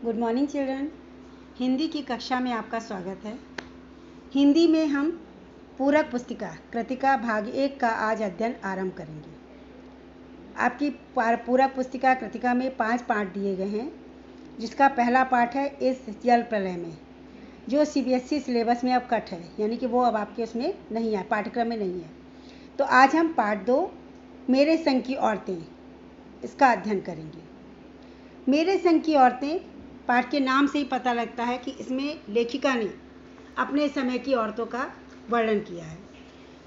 Good morning children. Hindi की कक्षा में आपका स्वागत है। हिंदी में हम पूरक पुस्तिका कृतिका भाग 1 का आज अध्ययन आरंभ करेंगे। आपकी पूरक पुस्तिका कृतिका में 5 पाठ दिए गए हैं, जिसका पहला पाठ है इस जल प्रलय में, जो सीबीएसई सिलेबस में अब कट है, यानी कि वो अब आपके उसमें नहीं है, पाठ्यक्रम में नहीं है। तो आज हम पाठ 2 मेरे संग की औरतें, इसका अध्ययन करेंगे। मेरे संग की औरतें पाठ के नाम से ही पता लगता है कि इसमें लेखिका ने अपने समय की औरतों का वर्णन किया है।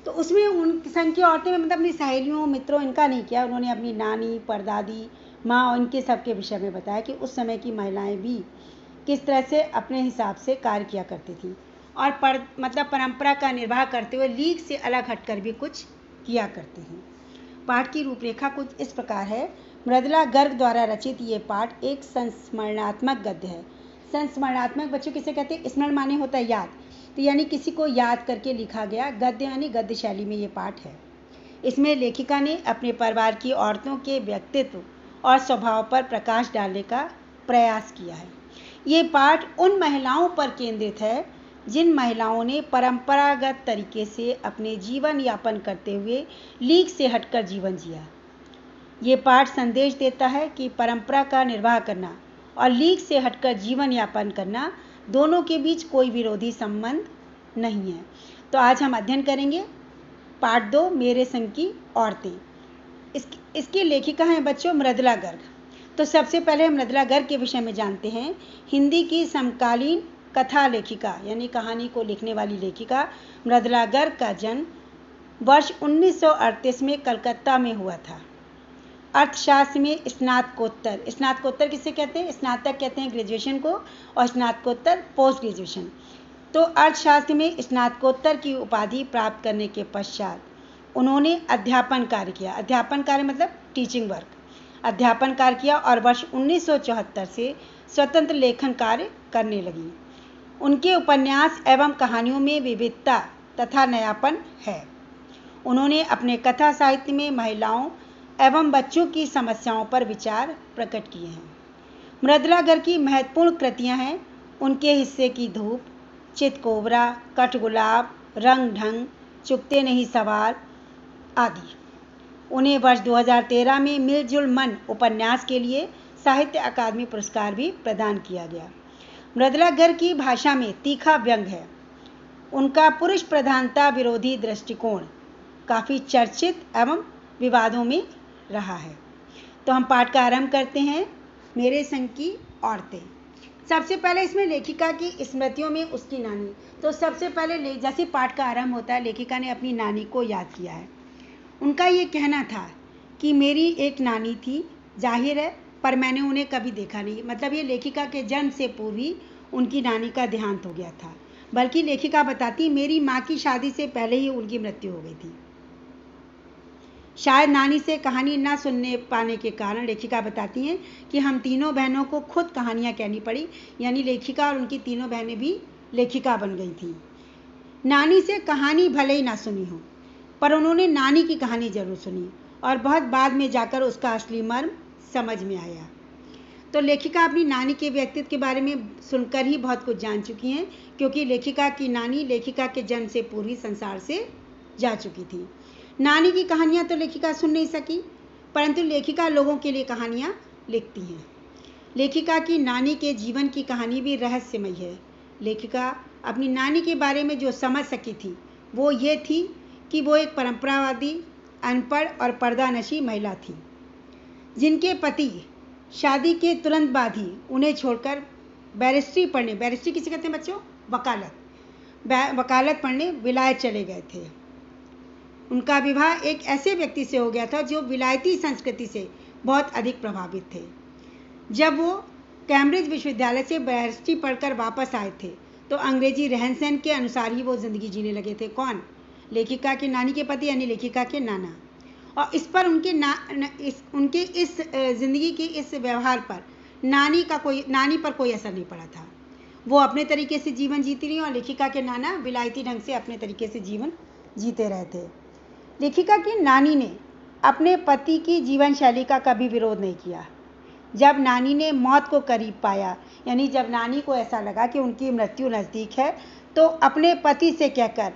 तो उसमें उन संग की औरतें में मतलब अपनी सहेलियों, मित्रों, इनका नहीं किया। उन्होंने अपनी नानी, परदादी, माँ और इनके सबके विषय में बताया कि उस समय की महिलाएं भी किस तरह से अपने हिसाब से कार्य किया करती थी और परंपरा का निर्वाह करते हुए लीग से अलग हटकर भी कुछ किया करती हैं। पाठ की रूपरेखा कुछ इस प्रकार है। मृदुला गर्ग द्वारा रचित ये पाठ एक संस्मरणात्मक गद्य है। संस्मरणात्मक बच्चों किसे कहते हैं? स्मरण माने होता है याद, तो यानी किसी को याद करके लिखा गया गद्य, यानी गद्य शैली में ये पाठ है। इसमें लेखिका ने अपने परिवार की औरतों के व्यक्तित्व और स्वभाव पर प्रकाश डालने का प्रयास किया है। ये पाठ उन महिलाओं पर केंद्रित है जिन महिलाओं ने परंपरागत तरीके से अपने जीवन यापन करते हुए लीग से हटकर जीवन जिया। ये पाठ संदेश देता है कि परंपरा का निर्वाह करना और लीग से हटकर जीवन यापन करना दोनों के बीच कोई विरोधी संबंध नहीं है। तो आज हम अध्ययन करेंगे पाठ 2 मेरे संग की औरतें। इसकी लेखिका हैं बच्चों मृदुला गर्ग। तो सबसे पहले हम मृदुला गर्ग के विषय में जानते हैं। हिंदी की समकालीन कथा लेखिका, यानी कहानी को लिखने वाली लेखिका मृदुला गर्ग का जन्म वर्ष 1938 में कलकत्ता में हुआ था। अर्थशास्त्र में स्नातकोत्तर किसे कहते हैं? स्नातक कहते हैं ग्रेजुएशन को, और स्नातकोत्तर पोस्ट ग्रेजुएशन। तो अर्थशास्त्र में स्नातकोत्तर की उपाधि प्राप्त करने के पश्चात उन्होंने अध्यापन कार्य किया। अध्यापन कार्य मतलब टीचिंग वर्क, अध्यापन कार्य किया और वर्ष 1974 से स्वतंत्र लेखन कार्य करने लगी। उनके उपन्यास एवं कहानियों में विविधता तथा नयापन है। उन्होंने अपने कथा साहित्य में महिलाओं एवं बच्चों की समस्याओं पर विचार प्रकट किए हैं। मृदुला गर्ग की महत्वपूर्ण कृतियां हैं उनके हिस्से की धूप, चितकोबरा, कठगुलाब, रंग ढंग, चुकते नहीं सवार आदि। उन्हें वर्ष 2013 में मिलजुल मन उपन्यास के लिए साहित्य अकादमी पुरस्कार भी प्रदान किया गया। मृदुला गर्ग की भाषा में तीखा व्यंग है। उनका पुरुष प्रधानता विरोधी दृष्टिकोण काफ़ी चर्चित एवं विवादों में रहा है। तो हम पाठ का आरंभ करते हैं। मेरे संग की औरतें। सबसे पहले इसमें लेखिका की स्मृतियों में उसकी नानी। तो सबसे पहले जैसे पाठ का आरंभ होता है, लेखिका ने अपनी नानी को याद किया है। उनका ये कहना था कि मेरी एक नानी थी, जाहिर है, पर मैंने उन्हें कभी देखा नहीं। मतलब ये लेखिका के जन्म से पूर्व ही उनकी नानी का देहांत हो गया था। बल्कि लेखिका बताती मेरी माँ की शादी से पहले ही उनकी मृत्यु हो गई थी। शायद नानी से कहानी ना सुनने पाने के कारण लेखिका बताती हैं कि हम तीनों बहनों को खुद कहानियाँ कहनी पड़ी, यानी लेखिका और उनकी तीनों बहनें भी लेखिका बन गई थी। नानी से कहानी भले ही ना सुनी हो, पर उन्होंने नानी की कहानी जरूर सुनी और बहुत बाद में जाकर उसका असली मर्म समझ में आया। तो लेखिका अपनी नानी के व्यक्तित्व के बारे में सुनकर ही बहुत कुछ जान चुकी हैं, क्योंकि लेखिका की नानी लेखिका के जन्म से पूर्व ही संसार से जा चुकी थी। नानी की कहानियाँ तो लेखिका सुन नहीं सकी, परंतु लेखिका लोगों के लिए कहानियाँ लिखती हैं। लेखिका की नानी के जीवन की कहानी भी रहस्यमय है। लेखिका अपनी नानी के बारे में जो समझ सकी थी वो ये थी कि वो एक परंपरावादी, अनपढ़ और पर्दानशी महिला थी, जिनके पति शादी के तुरंत बाद ही उन्हें छोड़कर बैरिस्ट्री किसे कहते हैं बच्चों? वकालत पढ़ने विलायत चले गए थे। उनका विवाह एक ऐसे व्यक्ति से हो गया था जो विलायती संस्कृति से बहुत अधिक प्रभावित थे। जब वो कैम्ब्रिज विश्वविद्यालय से बैरिस्ट्री पढ़कर वापस आए थे तो अंग्रेजी रहन सहन के अनुसार ही वो जिंदगी जीने लगे थे। कौन? लेखिका के नानी के पति, यानी लेखिका के नाना। और इस पर उनके इस जिंदगी के इस व्यवहार पर नानी पर कोई असर नहीं पड़ा था। वो अपने तरीके से जीवन जीती रही और लेखिका के नाना विलायती ढंग से अपने तरीके से जीवन जीते रहे थे। लेखिका की नानी ने अपने पति की जीवन शैली का कभी विरोध नहीं किया। जब नानी ने मौत को करीब पाया, यानी जब नानी को ऐसा लगा कि उनकी मृत्यु नज़दीक है, तो अपने पति से कहकर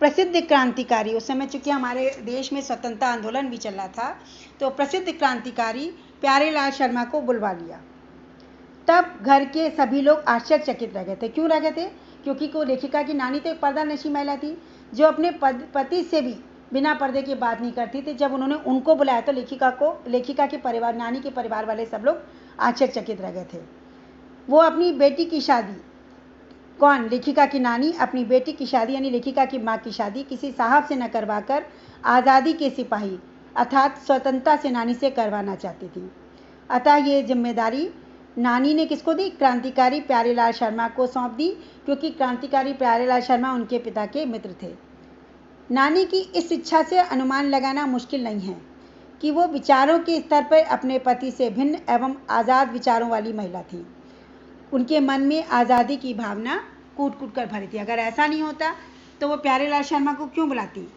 प्रसिद्ध क्रांतिकारी, उस समय चूंकि हमारे देश में स्वतंत्रता आंदोलन भी चल रहा था, तो प्रसिद्ध क्रांतिकारी प्यारेलाल शर्मा को बुलवा लिया। तब घर के सभी लोग आश्चर्यचकित रह गए थे। क्यों रह गए थे? क्योंकि को लेखिका की नानी तो एक पर्दानशी महिला थी जो अपने पति से भी बिना पर्दे की बात नहीं करती थी। जब उन्होंने उनको बुलाया तो लेखिका के परिवार, नानी के परिवार वाले सब लोग आश्चर्यचकित रह गए थे। वो अपनी बेटी की शादी, कौन? लेखिका की नानी अपनी बेटी की शादी यानी लेखिका की माँ की शादी किसी साहब से न करवाकर आज़ादी के सिपाही अर्थात स्वतंत्रता सेनानी से करवाना चाहती थी। अतः ये जिम्मेदारी नानी ने किसको दी? क्रांतिकारी प्यारेलाल शर्मा को सौंप दी, क्योंकि क्रांतिकारी प्यारेलाल शर्मा उनके पिता के मित्र थे। नानी की इस इच्छा से अनुमान लगाना मुश्किल नहीं है कि वो विचारों के स्तर पर अपने पति से भिन्न एवं आज़ाद विचारों वाली महिला थी। उनके मन में आज़ादी की भावना कूट कूट कर भरी थी। अगर ऐसा नहीं होता तो वो प्यारेलाल शर्मा को क्यों बुलाती?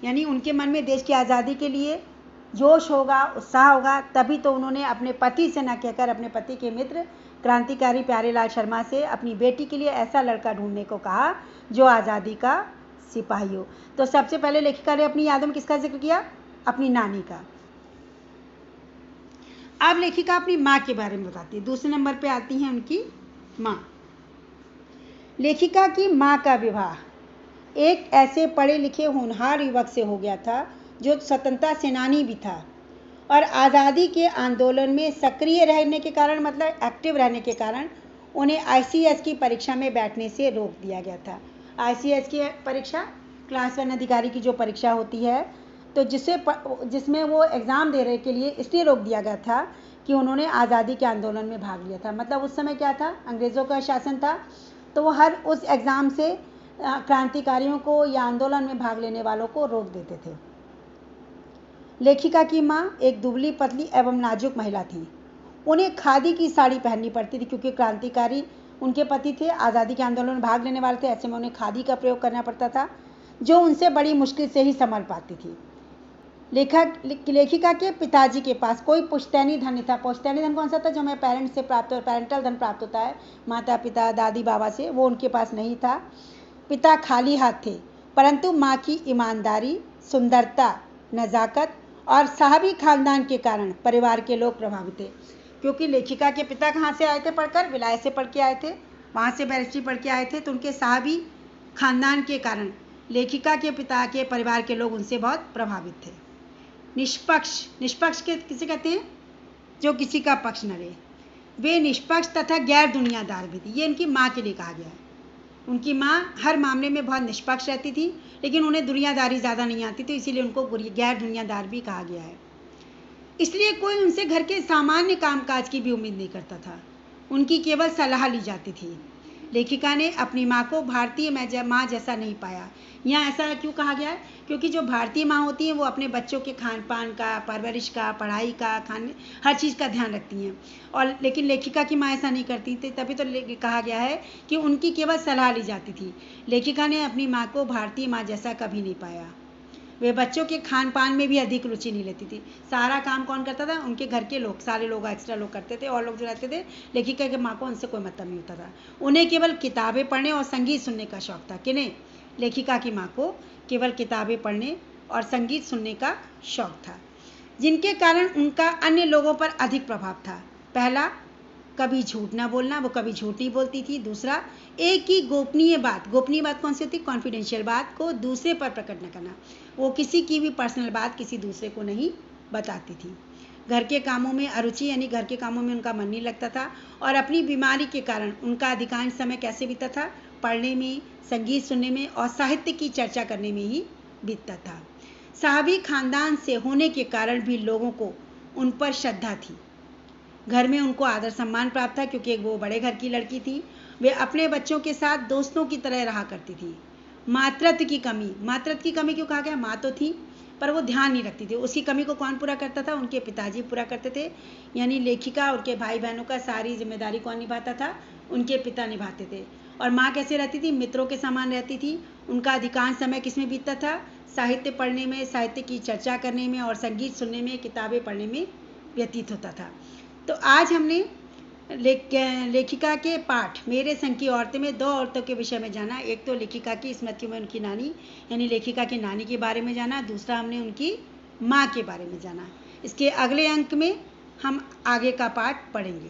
यानी उनके मन में देश की आज़ादी के लिए जोश होगा, उत्साह होगा, तभी तो उन्होंने अपने पति से न कहकर अपने पति के मित्र क्रांतिकारी प्यारेलाल शर्मा से अपनी बेटी के लिए ऐसा लड़का ढूंढने को कहा जो आज़ादी का सिपाही हो। तो सबसे पहले लेखिका ने अपनी यादों में किसका जिक्र किया? अपनी नानी का। अब लेखिका अपनी माँ के बारे में बताती है। दूसरे नंबर पे आती हैं उनकी माँ। लेखिका की माँ का विवाह एक ऐसे पढ़े लिखे होनहार युवक से हो गया था जो स्वतंत्रता सेनानी भी था और आज़ादी के आंदोलन में सक्रिय रहने के कारण, मतलब एक्टिव रहने के कारण, उन्हें आईसीएस की परीक्षा में बैठने से रोक दिया गया था। आईसीएस की परीक्षा क्लास 1 अधिकारी की जो परीक्षा होती है, तो जिसमें वो एग्ज़ाम दे रहे के लिए इसलिए रोक दिया गया था कि उन्होंने आज़ादी के आंदोलन में भाग लिया था। मतलब उस समय क्या था, अंग्रेज़ों का शासन था, तो वो हर उस एग्ज़ाम से क्रांतिकारियों को या आंदोलन में भाग लेने वालों को रोक देते थे। लेखिका की माँ एक दुबली पतली एवं नाजुक महिला थी। उन्हें खादी की साड़ी पहननी पड़ती थी क्योंकि क्रांतिकारी उनके पति थे, आज़ादी के आंदोलन में भाग लेने वाले थे, ऐसे में उन्हें खादी का प्रयोग करना पड़ता था जो उनसे बड़ी मुश्किल से ही संभल पाती थी। लेखिका के पिताजी के पास कोई पुश्तैनी धन नहीं था। पुश्तैनी धन कौन सा था? जो हमें पेरेंट्स से प्राप्त हो, पेरेंटल धन प्राप्त होता है माता पिता दादी बाबा से, वो उनके पास नहीं था। पिता खाली हाथ थे, परंतु माँ की ईमानदारी, सुंदरता, नज़ाकत और साहबी खानदान के कारण परिवार के लोग प्रभावित थे। क्योंकि लेखिका के पिता कहाँ से आए थे पढ़कर? विलायत से पढ़ के आए थे, वहाँ से बैरिस्ट्री पढ़ के आए थे, तो उनके साहबी खानदान के कारण लेखिका के पिता के परिवार के लोग उनसे बहुत प्रभावित थे। निष्पक्ष किसे कहते हैं? जो किसी का पक्ष न ले। वे निष्पक्ष तथा गैर दुनियादार भी थी। ये इनकी माँ के लिए कहा गया है। उनकी माँ हर मामले में बहुत निष्पक्ष रहती थी, लेकिन उन्हें दुनियादारी ज़्यादा नहीं आती थी, इसीलिए उनको गैर दुनियादार भी कहा गया है। इसलिए कोई उनसे घर के सामान्य कामकाज की भी उम्मीद नहीं करता था, उनकी केवल सलाह ली जाती थी। लेखिका ने अपनी माँ को भारतीय माँ जैसा नहीं पाया। यहाँ ऐसा क्यों कहा गया है? क्योंकि जो भारतीय माँ होती हैं वो अपने बच्चों के खान पान का, परवरिश का, पढ़ाई का, हर चीज़ का ध्यान रखती हैं, और लेकिन लेखिका की माँ ऐसा नहीं करती थी। तभी तो कहा गया है कि उनकी केवल सलाह ली जाती थी। लेखिका ने अपनी माँ को भारतीय माँ जैसा कभी नहीं पाया। वे बच्चों के खान पान में भी अधिक रुचि नहीं लेती थी। सारा काम कौन करता था? उनके घर के लोग, सारे लोग, एक्स्ट्रा लोग करते थे, और लोग जो रहते थे, लेखिका के माँ को उनसे कोई मतलब नहीं होता था। उन्हें केवल किताबें पढ़ने और संगीत सुनने का शौक था। किन्हें? लेखिका की माँ को केवल किताबें पढ़ने और संगीत सुनने का शौक था, जिनके कारण उनका अन्य लोगों पर अधिक प्रभाव था। पहला, कभी झूठ ना बोलना, वो कभी झूठ नहीं बोलती थी। दूसरा, एक ही गोपनीय बात कौन सी होती? कॉन्फिडेंशियल बात को दूसरे पर प्रकट न करना। वो किसी की भी पर्सनल बात किसी दूसरे को नहीं बताती थी। घर के कामों में अरुचि, यानी घर के कामों में उनका मन नहीं लगता था, और अपनी बीमारी के कारण उनका अधिकांश समय कैसे बीतता था? पढ़ने में, संगीत सुनने में और साहित्य की चर्चा करने में ही बीतता था। साहबी खानदान से होने के कारण भी लोगों को उन पर श्रद्धा थी। घर में उनको आदर सम्मान प्राप्त था क्योंकि वो बड़े घर की लड़की थी। वे अपने बच्चों के साथ दोस्तों की तरह रहा करती थी। मातृत्व की कमी क्यों कहा गया? माँ तो थी पर वो ध्यान नहीं रखती थी। उसकी कमी को कौन पूरा करता था? उनके पिताजी पूरा करते थे। यानी लेखिका और उनके भाई बहनों का सारी जिम्मेदारी कौन निभाता था? उनके पिता निभाते थे। और माँ कैसे रहती थी? मित्रों के समान रहती थी। उनका अधिकांश समय किसमें बीतता था? साहित्य पढ़ने में, साहित्य की चर्चा करने में और संगीत सुनने में, किताबें पढ़ने में व्यतीत होता था। तो आज हमने लेखिका के पाठ मेरे संग की औरतें में 2 औरतों के विषय में जाना। एक तो लेखिका की स्मृति में उनकी नानी यानी लेखिका की नानी के बारे में जाना, दूसरा हमने उनकी माँ के बारे में जाना। इसके अगले अंक में हम आगे का पाठ पढ़ेंगे।